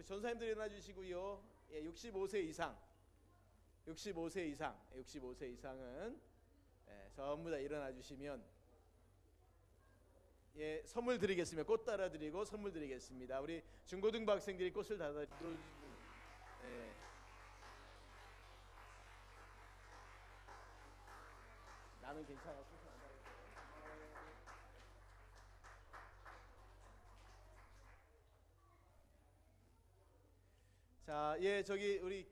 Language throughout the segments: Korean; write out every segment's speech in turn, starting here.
우리 전사님들 일어나 주시고요. 예, 65세 이상은 전부 다 일어나 주시면 예, 선물 드리겠습니다. 꽃 따라 드리고 선물 드리겠습니다. 우리 중고등부 학생들이 꽃을 다 들어주시고 예. 나는 괜찮아. 자, 예, 저기 우리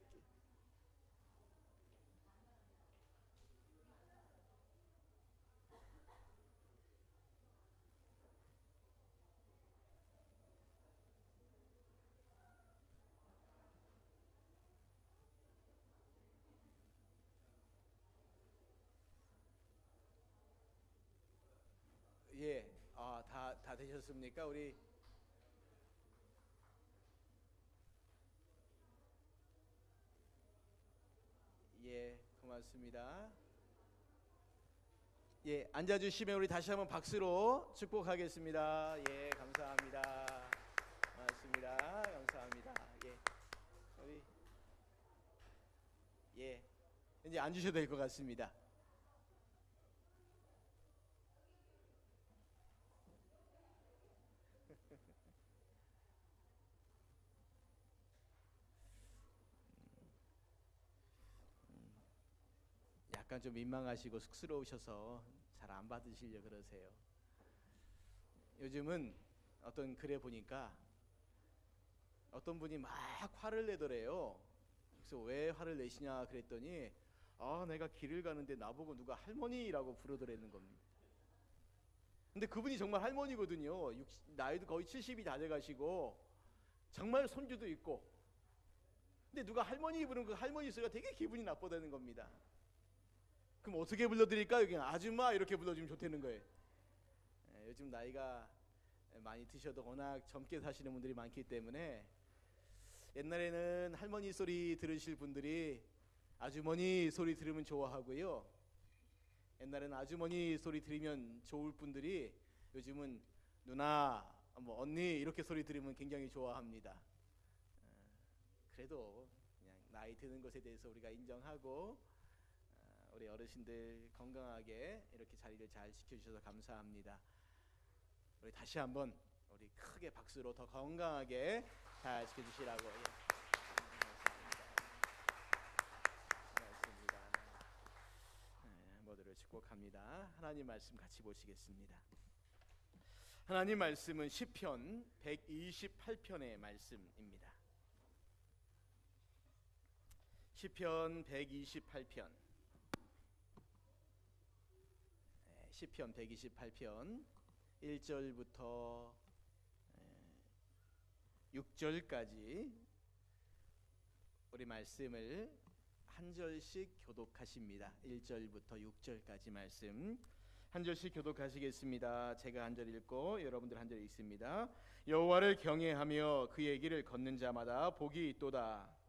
예, 다 되셨습니까? 우리 예, 고맙습니다. 예, 앉아주시면 우리 다시 한번 박수로 축복하겠습니다. 예, 감사합니다. 고맙습니다. 감사합니다. 예, 우리 예, 이제 앉으셔도 될 것 같습니다. 약간 좀 민망하시고 쑥스러우셔서 잘 안 받으시려 그러세요. 요즘은 어떤 글에 보니까 어떤 분이 막 화를 내더래요. 그래서 왜 화를 내시냐 그랬더니 내가 길을 가는데 나보고 누가 할머니라고 부르더라는 겁니다. 근데 그분이 정말 할머니거든요. 나이도 거의 70이 다 돼가시고 정말 손주도 있고, 근데 누가 할머니 부르는 그 할머니 소리가 되게 기분이 나쁘다는 겁니다. 그럼 어떻게 불러드릴까요? 그냥 아줌마 이렇게 불러주면 좋다는 거예요. 요즘 나이가 많이 드셔도 워낙 젊게 사시는 분들이 많기 때문에 옛날에는 할머니 소리 들으실 분들이 아주머니 소리 들으면 좋아하고요. 옛날에는 아주머니 소리 들으면 좋을 분들이 요즘은 누나, 뭐 언니 이렇게 소리 들으면 굉장히 좋아합니다. 그래도 그냥 나이 드는 것에 대해서 우리가 인정하고 우리 어르신들 건강하게 이렇게 자리를 잘 지켜주셔서 감사합니다. 우리 다시 한번 우리 크게 박수로 더 건강하게 잘 지켜주시라고 고맙습니다. 모두를 축복합니다. 하나님 말씀 같이 보시겠습니다. 하나님 말씀은 시편 128편의 말씀입니다. 시편 128편 시편 128편 1절부터 6절까지 우리 말씀을 한 절씩 교독하십니다. 1절부터 6절까지 말씀 한 절씩 교독하시겠습니다. 제가 한 절 읽고 여러분들 한 절 읽습니다. 여호와를 경외하며 그의 길을 걷는 자마다 복이 있도다.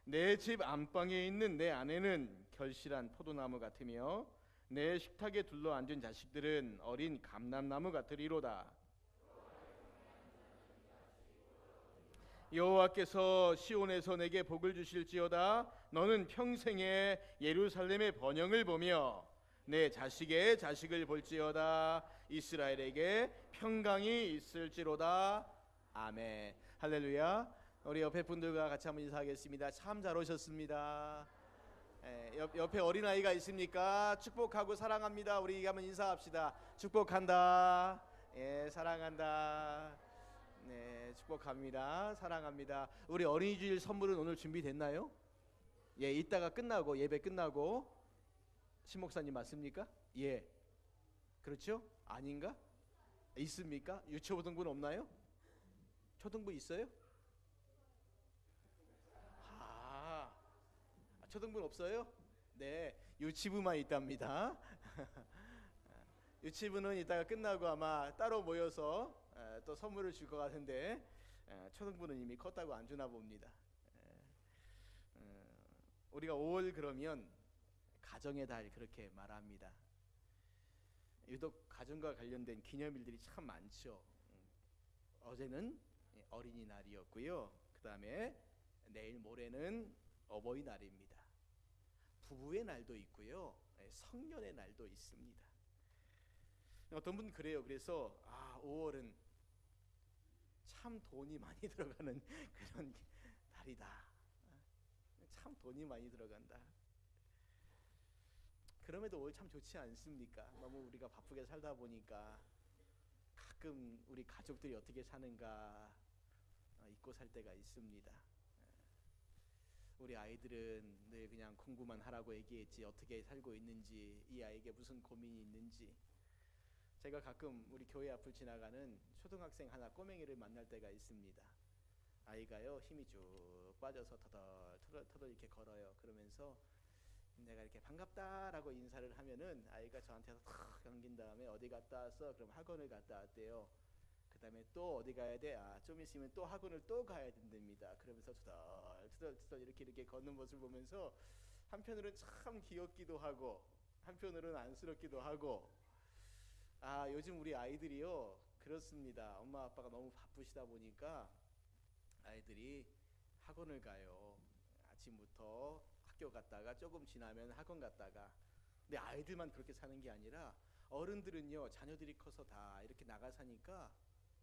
내 집 안방에 있는 내 아내는 결실한 포도나무 같으며 내 식탁에 둘러앉은 자식들은 어린 감람나무 같으리로다. 여호와께서 시온에서 내게 복을 주실지어다. 너는 평생에 예루살렘의 번영을 보며 내 자식의 자식을 볼지어다. 이스라엘에게 평강이 있을지로다. 아멘. 할렐루야. 우리 옆에 분들과 같이 한번 인사하겠습니다. 참 잘 오셨습니다. 옆에 어린아이가 있습니까? 축복하고 사랑합니다. 우리 한번 인사합시다. 축복한다. 예, 사랑한다. 네, 축복합니다. 사랑합니다. 우리 어린이 주일 선물은 오늘 준비됐나요? 예, 이따가 끝나고 예배 끝나고 신목사님 맞습니까? 예, 그렇죠? 아닌가? 있습니까? 유초등부는 없나요? 초등부 있어요? 초등부는 없어요? 네, 유치부만 있답니다. 유치부는 이따가 끝나고 아마 따로 모여서 또 선물을 줄 것 같은데 초등부는 이미 컸다고 안 주나 봅니다. 우리가 5월 그러면 가정의 달 그렇게 말합니다. 유독 가정과 관련된 기념일들이 참 많죠. 어제는 어린이날이었고요. 그 다음에 내일 모레는 어버이날입니다. 부부의 날도 있고요. 성년의 날도 있습니다. 어떤 분은 그래요. 그래서 5월은 참 돈이 많이 들어가는 그런 달이다. 참 돈이 많이 들어간다. 그럼에도 5월 참 좋지 않습니까? 너무 우리가 바쁘게 살다 보니까 가끔 우리 가족들이 어떻게 사는가 잊고 살 때가 있습니다. 우리 아이들은 늘 그냥 공부만 하라고 얘기했지 어떻게 살고 있는지, 이 아이에게 무슨 고민이 있는지. 제가 가끔 우리 교회 앞을 지나가는 초등학생 하나 꼬맹이를 만날 때가 있습니다. 아이가요 힘이 쭉 빠져서 터덜터덜 이렇게 걸어요. 그러면서 내가 이렇게 반갑다라고 인사를 하면은 아이가 저한테서 탁 감긴 다음에 어디 갔다 왔어? 그럼 학원을 갔다 왔대요. 그 다음에 또 어디 가야 돼? 좀 있으면 또 학원을 또 가야 된답니다. 그러면서 투덜투덜 이렇게 걷는 모습을 보면서 한편으로는 참 귀엽기도 하고 한편으로는 안쓰럽기도 하고, 요즘 우리 아이들이요 그렇습니다. 엄마 아빠가 너무 바쁘시다 보니까 아이들이 학원을 가요. 아침부터 학교 갔다가 조금 지나면 학원 갔다가. 근데 아이들만 그렇게 사는 게 아니라 어른들은요 자녀들이 커서 다 이렇게 나가 사니까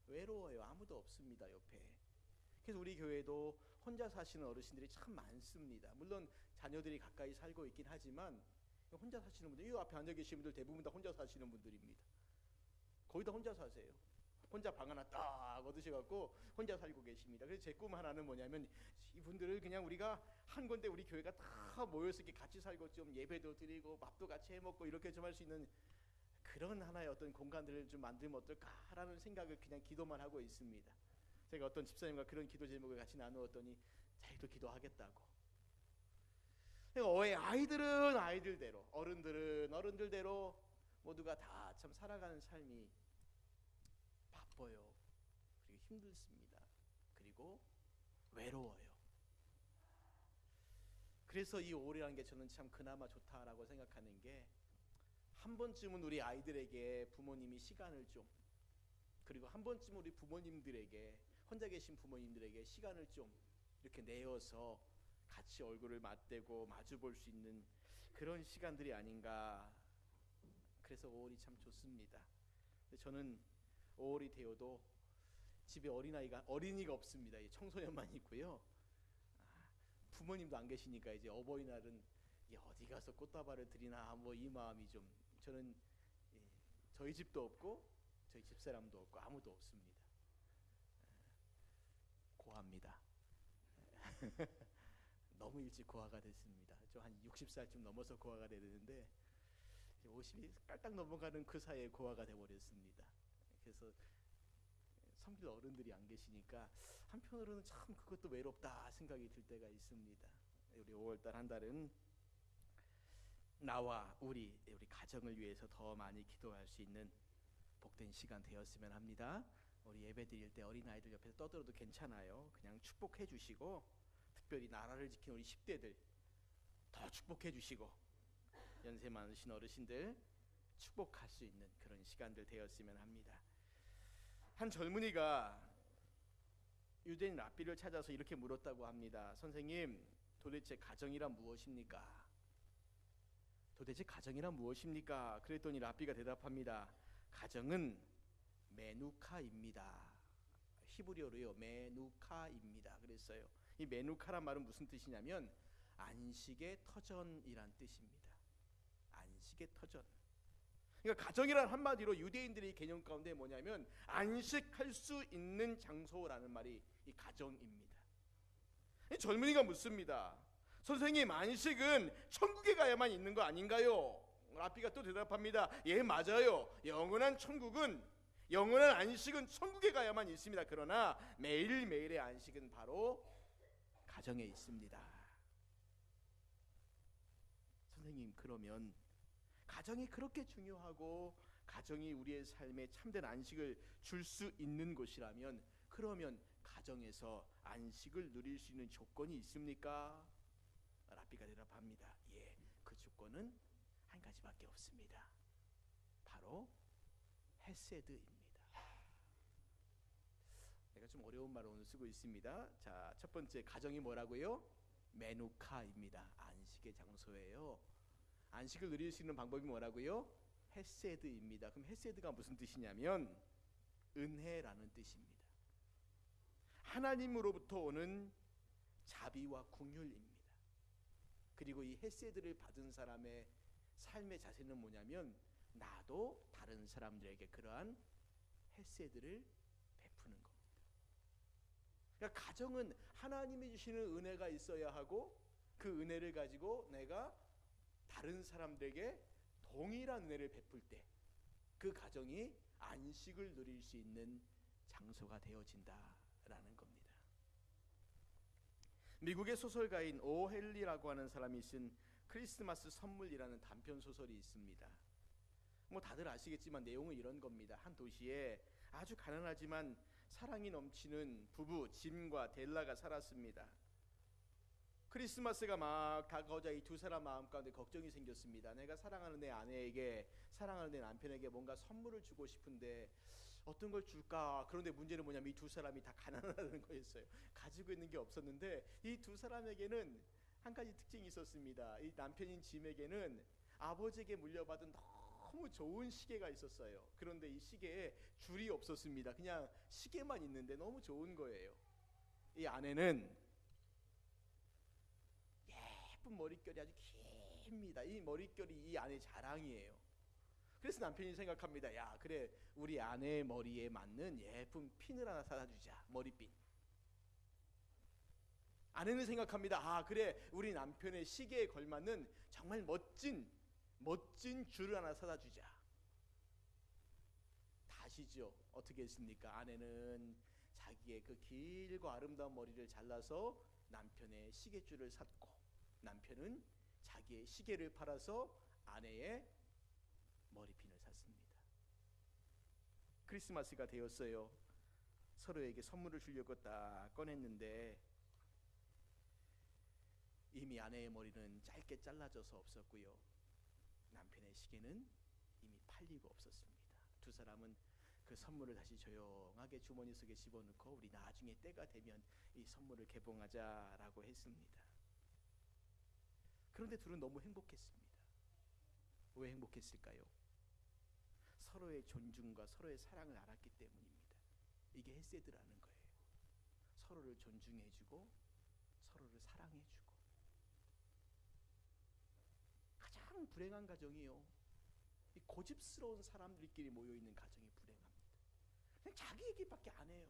외로워요. 아무도 없습니다 옆에. 그래서 우리 교회도 혼자 사시는 어르신들이 참 많습니다. 물론 자녀들이 가까이 살고 있긴 하지만 혼자 사시는 분들, 이 앞에 앉아 계신 분들 대부분 다 혼자 사시는 분들입니다. 거의 다 혼자 사세요. 혼자 방 하나 딱 얻으셔갖고 혼자 살고 계십니다. 그래서 제 꿈 하나는 뭐냐면 이분들을 그냥 우리가 한 건데 우리 교회가 다 모여서 이렇게 같이 살고 좀 예배도 드리고 밥도 같이 해먹고 이렇게 좀 할 수 있는 그런 하나의 어떤 공간들을 좀 만들면 어떨까라는 생각을 그냥 기도만 하고 있습니다. 제가 어떤 집사님과 그런 기도 제목을 같이 나누었더니 자기도 기도하겠다고. 아이들은 아이들대로, 어른들은 어른들대로 모두가 다 참 살아가는 삶이 바빠요. 그리고 힘들습니다. 그리고 외로워요. 그래서 이 5월이라는 게 저는 참 그나마 좋다라고 생각하는 게, 한 번쯤은 우리 아이들에게 부모님이 시간을 좀, 그리고 한 번쯤 우리 부모님들에게, 혼자 계신 부모님들에게 시간을 좀 이렇게 내어서 같이 얼굴을 맞대고 마주 볼 수 있는 그런 시간들이 아닌가. 그래서 5월이 참 좋습니다. 저는 5월이 되어도 집에 어린이가 없습니다. 청소년만 있고요. 부모님도 안 계시니까 이제 어버이날은 어디 가서 꽃다발을 드리나 이 마음이 좀, 저는 저희 집도 없고 저희 집사람도 없고 아무도 없습니다. 고아입니다. 너무 일찍 고아가 됐습니다. 저 한 60살쯤 넘어서 고아가 되는데 50이 깔딱 넘어가는 그 사이에 고아가 돼버렸습니다. 그래서 섬길 어른들이 안 계시니까 한편으로는 참 그것도 외롭다 생각이 들 때가 있습니다. 우리 5월달 한 달은 나와 우리 가정을 위해서 더 많이 기도할 수 있는 복된 시간 되었으면 합니다. 우리 예배 드릴 때 어린아이들 옆에서 떠들어도 괜찮아요. 그냥 축복해 주시고, 특별히 나라를 지키는 우리 10대들 더 축복해 주시고, 연세 많으신 어르신들 축복할 수 있는 그런 시간들 되었으면 합니다. 한 젊은이가 유대인 랍비를 찾아서 이렇게 물었다고 합니다. 선생님, 도대체 가정이란 무엇입니까? 도대체 가정이란 무엇입니까? 그랬더니 랍비가 대답합니다. 가정은 메누카입니다. 히브리어로요, 메누카입니다. 그랬어요. 이 메누카란 말은 무슨 뜻이냐면 안식의 터전이란 뜻입니다. 안식의 터전. 그러니까 가정이란 한마디로 유대인들의 개념 가운데 뭐냐면 안식할 수 있는 장소라는 말이 이 가정입니다. 이 젊은이가 묻습니다. 선생님, 안식은 천국에 가야만 있는 거 아닌가요? 랍비가 또 대답합니다. 예, 맞아요. 영원한 안식은 천국에 가야만 있습니다. 그러나 매일매일의 안식은 바로 가정에 있습니다. 선생님, 그러면 가정이 그렇게 중요하고 가정이 우리의 삶에 참된 안식을 줄 수 있는 곳이라면, 그러면 가정에서 안식을 누릴 수 있는 조건이 있습니까? 랍비가 대답합니다. 예, 그 조건은 한 가지밖에 없습니다. 바로 헤세드입니다. 내가 좀 어려운 말을 오늘 쓰고 있습니다. 자, 첫 번째 가정이 뭐라고요? 메누카입니다. 안식의 장소예요. 안식을 누릴 수 있는 방법이 뭐라고요? 헤세드입니다. 그럼 헤세드가 무슨 뜻이냐면 은혜라는 뜻입니다. 하나님으로부터 오는 자비와 긍휼입니다. 그리고 이 헤세드를 받은 사람의 삶의 자세는 뭐냐면 나도 다른 사람들에게 그러한 헤세드를 베푸는 겁니다. 그러니까 가정은 하나님이 주시는 은혜가 있어야 하고 그 은혜를 가지고 내가 다른 사람들에게 동일한 은혜를 베풀 때 그 가정이 안식을 누릴 수 있는 장소가 되어진다라는 겁니다. 미국의 소설가인 오 헨리라고 하는 사람이 쓴 크리스마스 선물이라는 단편 소설이 있습니다. 뭐 다들 아시겠지만 내용은 이런 겁니다. 한 도시에 아주 가난하지만 사랑이 넘치는 부부 짐과 델라가 살았습니다. 크리스마스가 막 다가오자 이 두 사람 마음 가운데 걱정이 생겼습니다. 내가 사랑하는 내 아내에게, 사랑하는 내 남편에게 뭔가 선물을 주고 싶은데 어떤 걸 줄까? 그런데 문제는 뭐냐면 이 두 사람이 다 가난하다는 거였어요. 가지고 있는 게 없었는데 이 두 사람에게는 한 가지 특징이 있었습니다. 이 남편인 짐에게는 아버지에게 물려받은 너무 좋은 시계가 있었어요. 그런데 이 시계에 줄이 없었습니다. 그냥 시계만 있는데 너무 좋은 거예요. 이 아내는 예쁜 머릿결이 아주 깁니다. 이 머릿결이 이 아내의 자랑이에요. 그래서 남편이 생각합니다. 야, 그래, 우리 아내의 머리에 맞는 예쁜 핀을 하나 사다 주자. 머리핀. 아내는 생각합니다. 아, 그래, 우리 남편의 시계에 걸맞는 정말 멋진 줄을 하나 사다 주자. 다시죠. 어떻게 했습니까? 아내는 자기의 그 길고 아름다운 머리를 잘라서 남편의 시계줄을 샀고, 남편은 자기의 시계를 팔아서 아내의 머리핀을 샀습니다. 크리스마스가 되었어요. 서로에게 선물을 주려고 딱 꺼냈는데 이미 아내의 머리는 짧게 잘라져서 없었고요. 남편의 시계는 이미 팔리고 없었습니다. 두 사람은 그 선물을 다시 조용하게 주머니 속에 집어넣고 우리 나중에 때가 되면 이 선물을 개봉하자라고 했습니다. 그런데 둘은 너무 행복했습니다. 왜 행복했을까요? 서로의 존중과 서로의 사랑을 알았기 때문입니다. 이게 헤세드라는 거예요. 서로를 존중해주고 서로를 사랑해주고. 가장 불행한 가정이요, 이 고집스러운 사람들끼리 모여있는 가정이 불행합니다. 그냥 자기 얘기밖에 안 해요.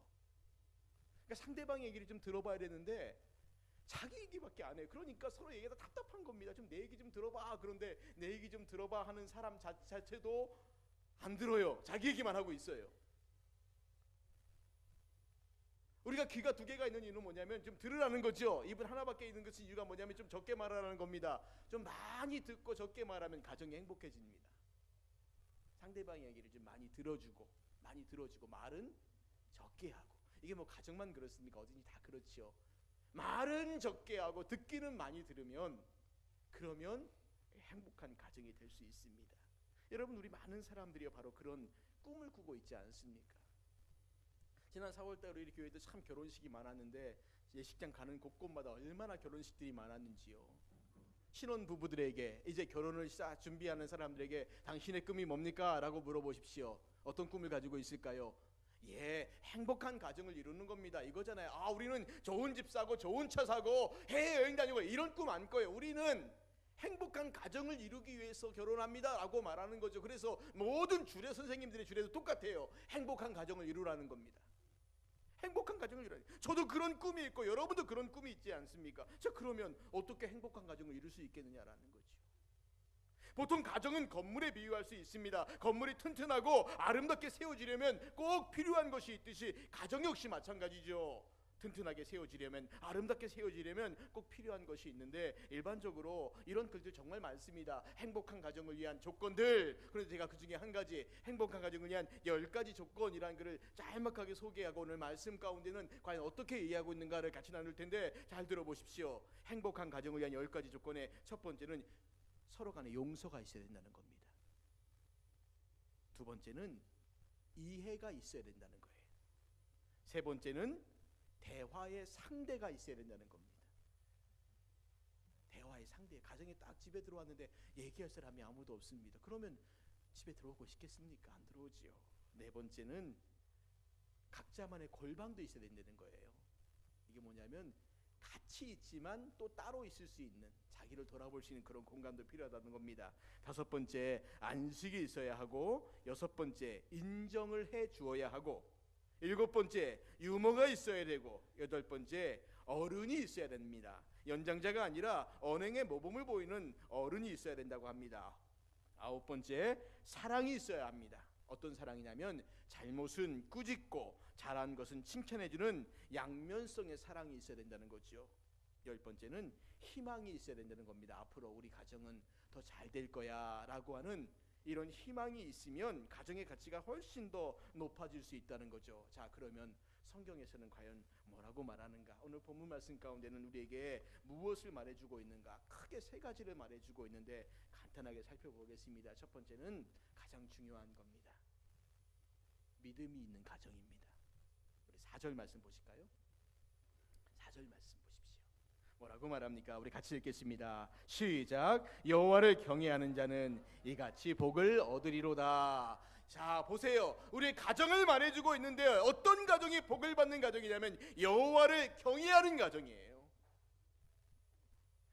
그러니까 상대방 얘기를 좀 들어봐야 되는데 자기 얘기밖에 안 해요. 그러니까 서로 얘기가 답답한 겁니다. 좀 내 얘기 좀 들어봐. 그런데 내 얘기 좀 들어봐 하는 사람 자체도 안 들어요. 자기 얘기만 하고 있어요. 우리가 귀가 두 개가 있는 이유는 뭐냐면 좀 들으라는 거죠. 입은 하나밖에 있는 것은 이유가 뭐냐면 좀 적게 말하라는 겁니다. 좀 많이 듣고 적게 말하면 가정이 행복해집니다. 상대방의 얘기를 좀 많이 들어주고 말은 적게 하고. 이게 뭐 가정만 그렇습니까? 어디니 다 그렇지요. 말은 적게 하고 듣기는 많이 들으면 그러면 행복한 가정이 될 수 있습니다. 여러분, 우리 많은 사람들이 바로 그런 꿈을 꾸고 있지 않습니까? 지난 4월달 우리 교회도 참 결혼식이 많았는데 예식장 가는 곳곳마다 얼마나 결혼식들이 많았는지요. 신혼 부부들에게 이제 결혼을 준비하는 사람들에게 당신의 꿈이 뭡니까? 라고 물어보십시오. 어떤 꿈을 가지고 있을까요? 예, 행복한 가정을 이루는 겁니다. 이거잖아요. 아, 우리는 좋은 집 사고 좋은 차 사고 해외여행 다니고 이런 꿈 안 꿔요. 우리는 행복한 가정을 이루기 위해서 결혼합니다 라고 말하는 거죠. 그래서 모든 주례 선생님들의 주례도 똑같아요. 행복한 가정을 이루라는 겁니다. 행복한 가정을 이루라. 저도 그런 꿈이 있고 여러분도 그런 꿈이 있지 않습니까? 자, 그러면 어떻게 행복한 가정을 이룰 수 있겠느냐라는 거죠. 보통 가정은 건물에 비유할 수 있습니다. 건물이 튼튼하고 아름답게 세워지려면 꼭 필요한 것이 있듯이 가정 역시 마찬가지죠. 튼튼하게 세워지려면, 아름답게 세워지려면 꼭 필요한 것이 있는데 일반적으로 이런 글들 정말 많습니다. 행복한 가정을 위한 조건들. 그런데 제가 그 중에 한 가지, 행복한 가정을 위한 10가지 조건이라는 글을 짤막하게 소개하고 오늘 말씀 가운데는 과연 어떻게 이해하고 있는가를 같이 나눌 텐데 잘 들어보십시오. 행복한 가정을 위한 10가지 조건의 첫 번째는 서로 간에 용서가 있어야 된다는 겁니다. 두 번째는 이해가 있어야 된다는 거예요. 세 번째는 대화의 상대가 있어야 된다는 겁니다. 대화의 상대. 가정에 딱 집에 들어왔는데 얘기할 사람이 아무도 없습니다. 그러면 집에 들어오고 싶겠습니까? 안 들어오지요. 네 번째는 각자만의 골방도 있어야 된다는 거예요. 이게 뭐냐면 같이 있지만 또 따로 있을 수 있는, 자기를 돌아볼 수 있는 그런 공간도 필요하다는 겁니다. 다섯 번째, 안식이 있어야 하고, 여섯 번째, 인정을 해 주어야 하고, 일곱 번째, 유머가 있어야 되고, 여덟 번째, 어른이 있어야 됩니다. 연장자가 아니라 언행의 모범을 보이는 어른이 있어야 된다고 합니다. 아홉 번째, 사랑이 있어야 합니다. 어떤 사랑이냐면 잘못은 꾸짖고 잘한 것은 칭찬해주는 양면성의 사랑이 있어야 된다는 거죠. 열 번째는 희망이 있어야 된다는 겁니다. 앞으로 우리 가정은 더 잘 될 거야 라고 하는 이런 희망이 있으면 가정의 가치가 훨씬 더 높아질 수 있다는 거죠. 자, 그러면 성경에서는 과연 뭐라고 말하는가? 오늘 본문 말씀 가운데는 우리에게 무엇을 말해주고 있는가? 크게 세 가지를 말해주고 있는데 간단하게 살펴보겠습니다. 첫 번째는 가장 중요한 겁니다. 믿음이 있는 가정입니다. 우리 4절 말씀 보실까요? 4절 말씀 보십시오. 뭐라고 말합니까? 우리 같이 읽겠습니다. 시작. 여호와를 경외하는 자는 이같이 복을 얻으리로다. 자, 보세요. 우리 가정을 말해주고 있는데 어떤 가정이 복을 받는 가정이냐면 여호와를 경외하는 가정이에요.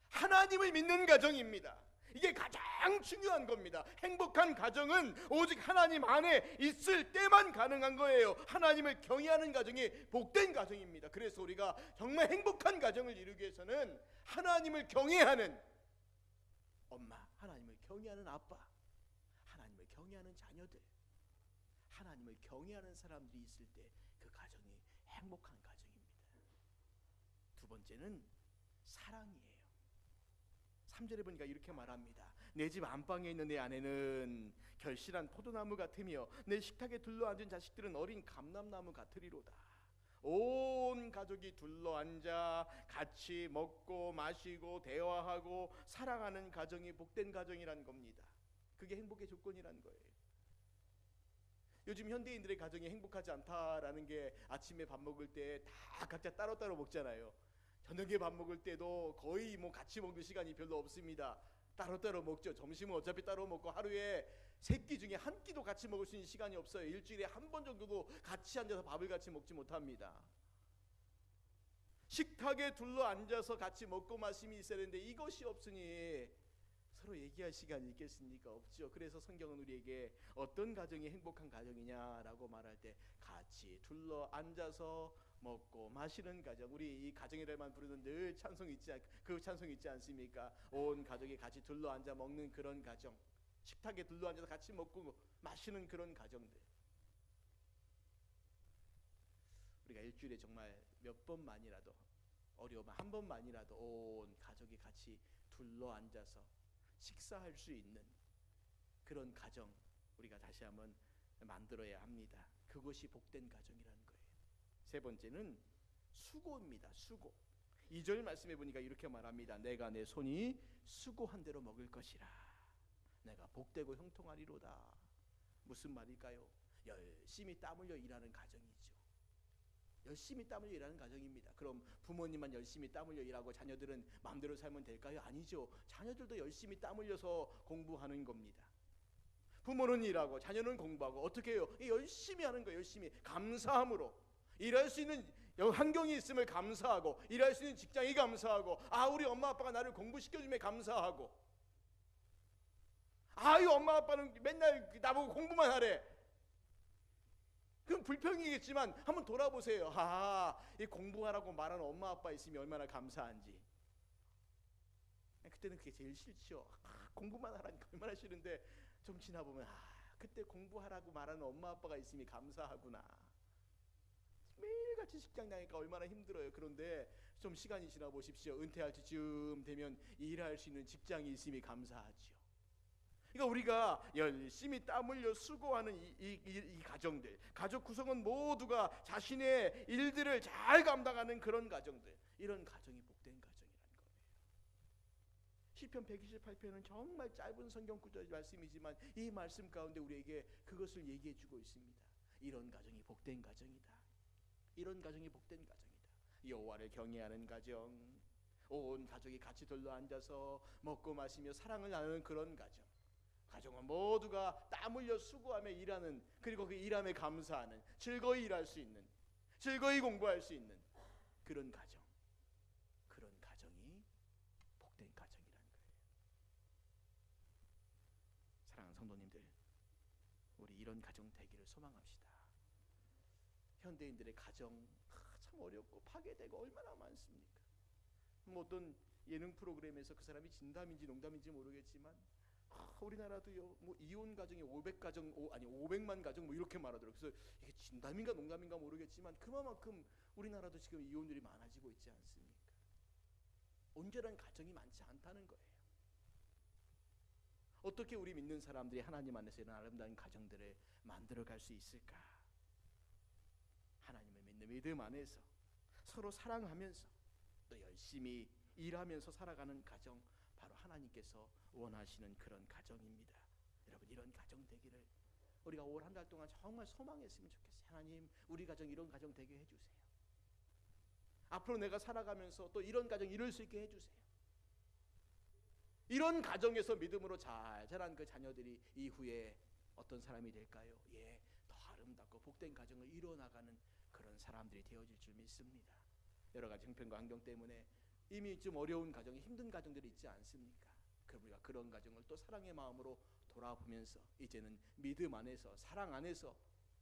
하나님을 믿는 가정입니다. 이게 가장 중요한 겁니다. 행복한 가정은 오직 하나님 안에 있을 때만 가능한 거예요. 하나님을 경외하는 가정이 복된 가정입니다. 그래서 우리가 정말 행복한 가정을 이루기 위해서는 하나님을 경외하는 엄마, 하나님을 경외하는 아빠, 하나님을 경외하는 자녀들, 하나님을 경외하는 사람들이 있을 때 그 가정이 행복한 가정입니다. 두 번째는 사랑이에요. 3절에 보니까 이렇게 말합니다. 내 집 안방에 있는 내 아내는 결실한 포도나무 같으며 내 식탁에 둘러앉은 자식들은 어린 감람나무 같으리로다. 온 가족이 둘러앉아 같이 먹고 마시고 대화하고 사랑하는 가정이 복된 가정이란 겁니다. 그게 행복의 조건이란 거예요. 요즘 현대인들의 가정이 행복하지 않다라는 게 아침에 밥 먹을 때 다 각자 따로따로 먹잖아요. 저녁에 밥 먹을 때도 거의 뭐 같이 먹는 시간이 별로 없습니다. 따로따로 먹죠. 점심은 어차피 따로 먹고 하루에 3끼 중에 한 끼도 같이 먹을 수 있는 시간이 없어요. 일주일에 한 번 정도도 같이 앉아서 밥을 같이 먹지 못합니다. 식탁에 둘러 앉아서 같이 먹고 마심이 있어야 되는데 이것이 없으니 서로 얘기할 시간이 있겠습니까? 없죠. 그래서 성경은 우리에게 어떤 가정이 행복한 가정이냐라고 말할 때 같이 둘러 앉아서 먹고 마시는 가정, 우리 이 가정이라만 부르는 늘 찬송 있지, 그 찬송 있지 않습니까? 온 가족이 같이 둘러 앉아 먹는 그런 가정, 식탁에 둘러 앉아서 같이 먹고 마시는 그런 가정들. 우리가 일주일에 정말 몇 번만이라도 어려우면 한 번만이라도 온 가족이 같이 둘러 앉아서 식사할 수 있는 그런 가정 우리가 다시 한번 만들어야 합니다. 그것이 복된 가정이라는 거예요. 세 번째는 수고입니다. 수고. 2절 말씀해 보니까 이렇게 말합니다. 내가 내 손이 수고한 대로 먹을 것이라. 내가 복되고 형통하리로다. 무슨 말일까요? 열심히 땀 흘려 일하는 가정이죠. 열심히 땀 흘려 일하는 가정입니다. 그럼 부모님만 열심히 땀 흘려 일하고 자녀들은 마음대로 살면 될까요? 아니죠. 자녀들도 열심히 땀 흘려서 공부하는 겁니다. 부모는 일하고 자녀는 공부하고 어떻게 해요? 열심히 하는 거예요. 열심히 감사함으로 일할 수 있는 환경이 있음을 감사하고, 일할 수 있는 직장이 감사하고, 우리 엄마 아빠가 나를 공부시켜주면 감사하고, 이 엄마 아빠는 맨날 나보고 공부만 하래. 그럼 불평이겠지만 한번 돌아보세요. 이 공부하라고 말하는 엄마 아빠 있으면 얼마나 감사한지. 그때는 그게 제일 싫죠. 공부만 하라니까 얼마나 싫은데 좀 지나보면 그때 공부하라고 말하는 엄마 아빠가 있으면 감사하구나. 매일같이 직장 다니니까 얼마나 힘들어요. 그런데 좀 시간이 지나 보십시오. 은퇴할 때쯤 되면 일할 수 있는 직장이 있으면 감사하지요. 그러니까 우리가 열심히 땀 흘려 수고하는 이 가정들, 가족 구성원 모두가 자신의 일들을 잘 감당하는 그런 가정들, 이런 가정이 복된 가정이라는 거예요. 시편 128편은 정말 짧은 성경 구절 말씀이지만 이 말씀 가운데 우리에게 그것을 얘기해 주고 있습니다. 이런 가정이 복된 가정이다. 이런 가정이 복된 가정이다. 여호와를 경외하는 가정, 온 가족이 같이 둘러앉아서 먹고 마시며 사랑을 나누는 그런 가정, 가정은 모두가 땀 흘려 수고하며 일하는, 그리고 그 일함에 감사하는, 즐거이 일할 수 있는, 즐거이 공부할 수 있는 그런 가정, 그런 가정이 복된 가정이라는 거예요. 사랑하는 성도님들, 우리 이런 가정 되기를 소망합시다. 현대인들의 가정 참 어렵고 파괴되고 얼마나 많습니까? 뭐 어떤 예능 프로그램에서 그 사람이 진담인지 농담인지 모르겠지만 우리나라도요, 뭐 이혼 가정이 500만 가정 뭐 이렇게 말하더라고요. 그래서 이게 진담인가 농담인가 모르겠지만 그만큼 우리나라도 지금 이혼율이 많아지고 있지 않습니까? 온전한 가정이 많지 않다는 거예요. 어떻게 우리 믿는 사람들이 하나님 안에서 이런 아름다운 가정들을 만들어갈 수 있을까? 하나님을 믿는 믿음 안에서 서로 사랑하면서 또 열심히 일하면서 살아가는 가정, 바로 하나님께서 원하시는 그런 가정입니다. 여러분, 이런 가정 되기를 우리가 올 한 달 동안 정말 소망했으면 좋겠어요. 하나님, 우리 가정 이런 가정 되게 해주세요. 앞으로 내가 살아가면서 또 이런 가정 이룰 수 있게 해주세요. 이런 가정에서 믿음으로 잘 자란 그 자녀들이 이후에 어떤 사람이 될까요? 더 아름답고 복된 가정을 이뤄나가는 그런 사람들이 되어질 줄 믿습니다. 여러 가지 형편과 환경 때문에 이미 좀 어려운 가정, 힘든 가정들이 있지 않습니까? 그럼 우리가 그런 가정을 또 사랑의 마음으로 돌아보면서 이제는 믿음 안에서, 사랑 안에서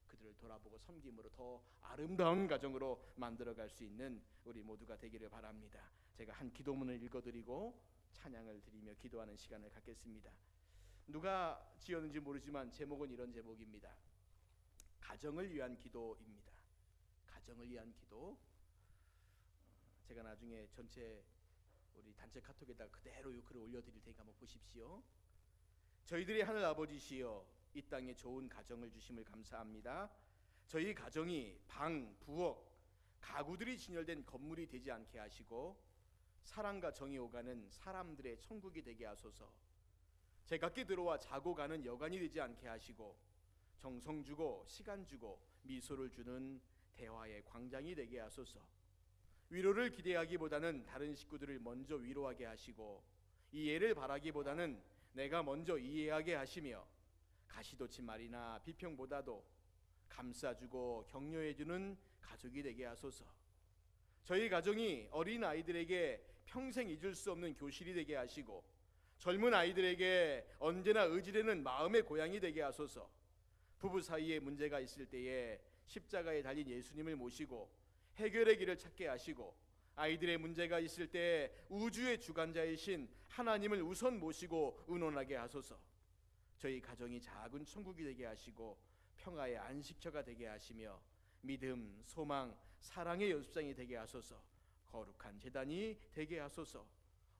그들을 돌아보고 섬김으로 더 아름다운 가정으로 만들어갈 수 있는 우리 모두가 되기를 바랍니다. 제가 한 기도문을 읽어드리고 찬양을 드리며 기도하는 시간을 갖겠습니다. 누가 지었는지 모르지만 제목은 이런 제목입니다. 가정을 위한 기도입니다. 가정을 위한 기도. 제가 나중에 전체 우리 단체 카톡에다가 그대로 이 글을 올려드릴 테니까 한번 보십시오. 저희들의 하늘 아버지시여, 이 땅에 좋은 가정을 주심을 감사합니다. 저희 가정이 방, 부엌, 가구들이 진열된 건물이 되지 않게 하시고 사랑과 정이 오가는 사람들의 천국이 되게 하소서. 제각기 들어와 자고 가는 여관이 되지 않게 하시고 정성 주고 시간 주고 미소를 주는 대화의 광장이 되게 하소서. 위로를 기대하기보다는 다른 식구들을 먼저 위로하게 하시고 이해를 바라기보다는 내가 먼저 이해하게 하시며 가시돋친 말이나 비평보다도 감싸주고 격려해주는 가족이 되게 하소서. 저희 가정이 어린 아이들에게 평생 잊을 수 없는 교실이 되게 하시고 젊은 아이들에게 언제나 의지되는 마음의 고향이 되게 하소서. 부부 사이에 문제가 있을 때에 십자가에 달린 예수님을 모시고 해결의 길을 찾게 하시고 아이들의 문제가 있을 때 우주의 주관자이신 하나님을 우선 모시고 의논하게 하소서. 저희 가정이 작은 천국이 되게 하시고 평화의 안식처가 되게 하시며 믿음, 소망, 사랑의 연습장이 되게 하소서. 거룩한 제단이 되게 하소서.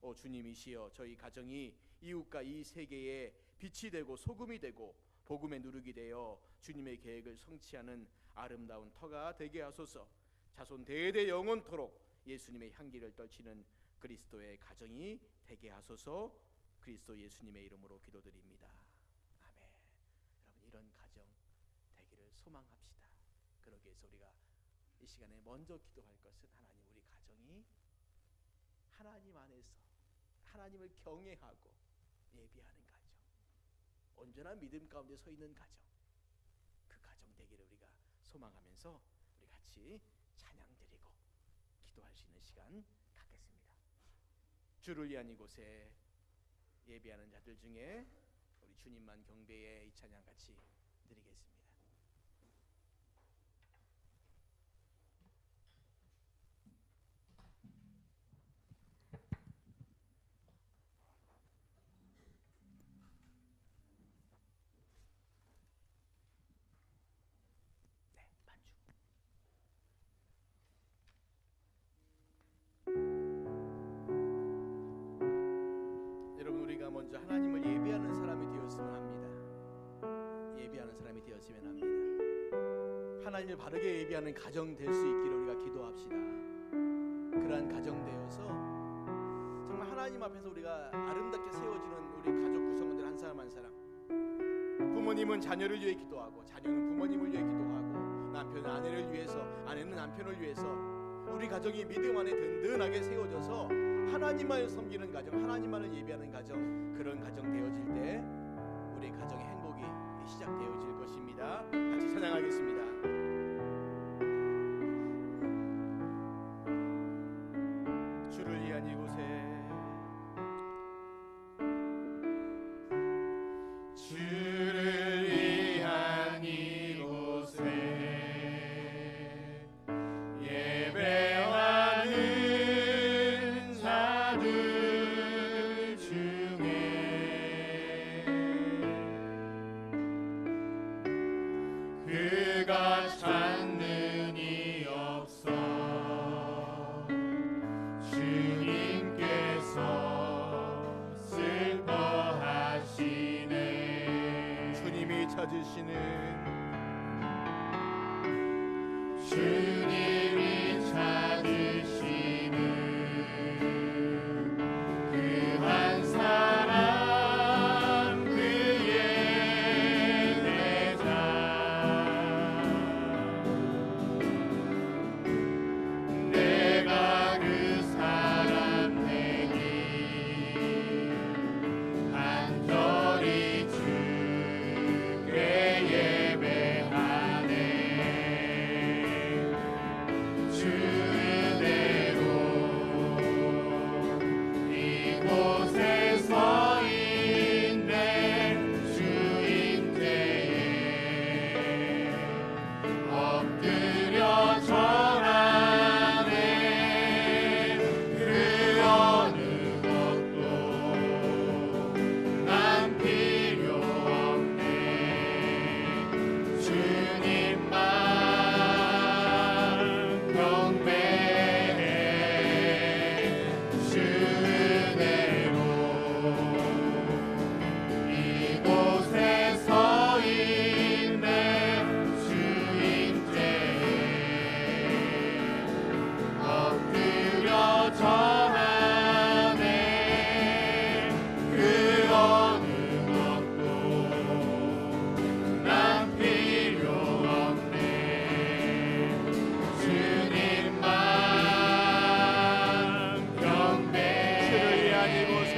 오 주님이시여, 저희 가정이 이웃과 이 세계에 빛이 되고 소금이 되고 복음의 누룩이 되어 주님의 계획을 성취하는 아름다운 터가 되게 하소서. 자손 대대 영원토록 예수님의 향기를 떨치는 그리스도의 가정이 되게 하소서. 그리스도 예수님의 이름으로 기도드립니다. 아멘. 여러분, 이런 가정 되기를 소망합시다. 그러기 위해서 우리가 이 시간에 먼저 기도할 것은 하나님, 우리 가정이 하나님 안에서 하나님을 경외하고 예비하는 가정, 온전한 믿음 가운데 서 있는 가정, 그 가정 되기를 우리가 소망하면서 우리 같이 찬양 드리고 기도할 수 있는 시간 갖겠습니다. 주를 위한 이곳에 예배하는 자들 중에 우리 주님만 경배의 이 찬양 같이 드리겠습니다. 먼저 하나님을 예배하는 사람이 되었으면 합니다. 예배하는 사람이 되었으면 합니다. 하나님을 바르게 예배하는 가정 될 수 있기를 우리가 기도합시다. 그러한 가정 되어서 정말 하나님 앞에서 우리가 아름답게 세워지는 우리 가족 구성원들 한 사람 한 사람, 부모님은 자녀를 위해 기도하고 자녀는 부모님을 위해 기도하고 아내를 위해서, 아내는 남편을 위해서 우리 가정이 믿음 안에 든든하게 세워져서 하나님만을 섬기는 가정, 하나님만을 예배하는 가정, 그런 가정 되어질 때 우리 가정의 행복이 시작되어질 것입니다. 같이 찬양하겠습니다. 주를 위한 이곳에, 주를 위한 이곳에 예배하는 자들 중에 그가 찾는 이 없어 주님께서 슬퍼하시네. 주님이 찾으시는, 주님이 찾으시는 그 한 사람, 그의 대자. 내가 그 사람 되기 간절히 주께 예배하네. 주 은혜로 이곳에 서 있네. 주인 때에 엎드려 절하네. 그 어느 것도 난 필요 없네. 주님만 경배해. 주 은혜로 이곳에 서 있네. 주인 때에 엎드려 절하네. 그 어느 것도 난 필요 없네. 주님만 경배해. 주를 위한 이곳에,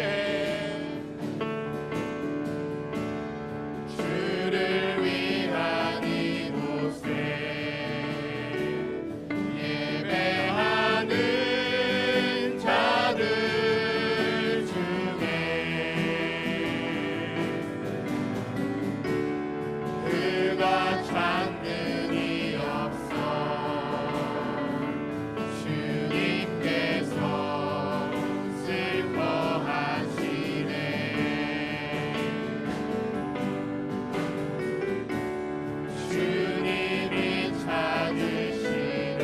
주를 위한 이곳에 예배하는 자들 중에 그가 찾는 이 없어 주님께서 슬퍼하시네. 주님이 찾으시는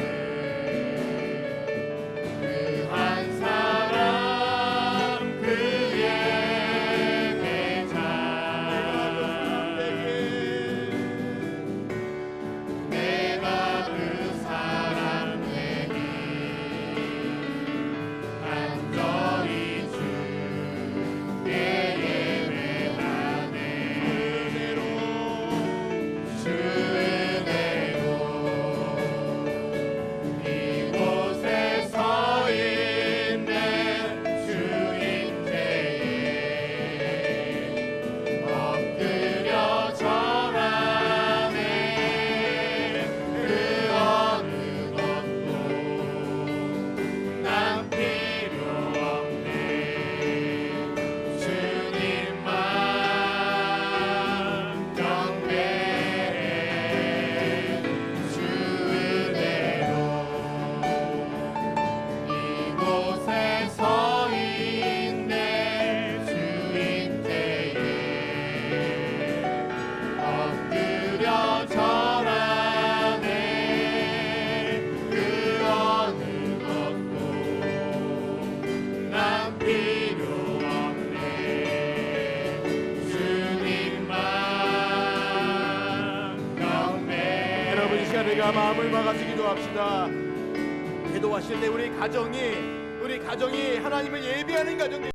그 한 사람, 그의 대자. 내가 그 사람 되기 간절히 주께 예배하네. 주 은혜로 이곳에 서 있네. 주인 때에 엎드려 절하네. 그 어느 것도 난 필요 없네. 주님만 경배해. 주 은혜로 이곳에 서 있네. 주인 때에 엎드려 절하네. 그 어느 것도 난 필요 없네. 주님만 경배해. 여러분 이 시간에 우리가 마음을 막아서 기도합시다. 기도하실 때 우리 가정이 하나님을 예배하는 가정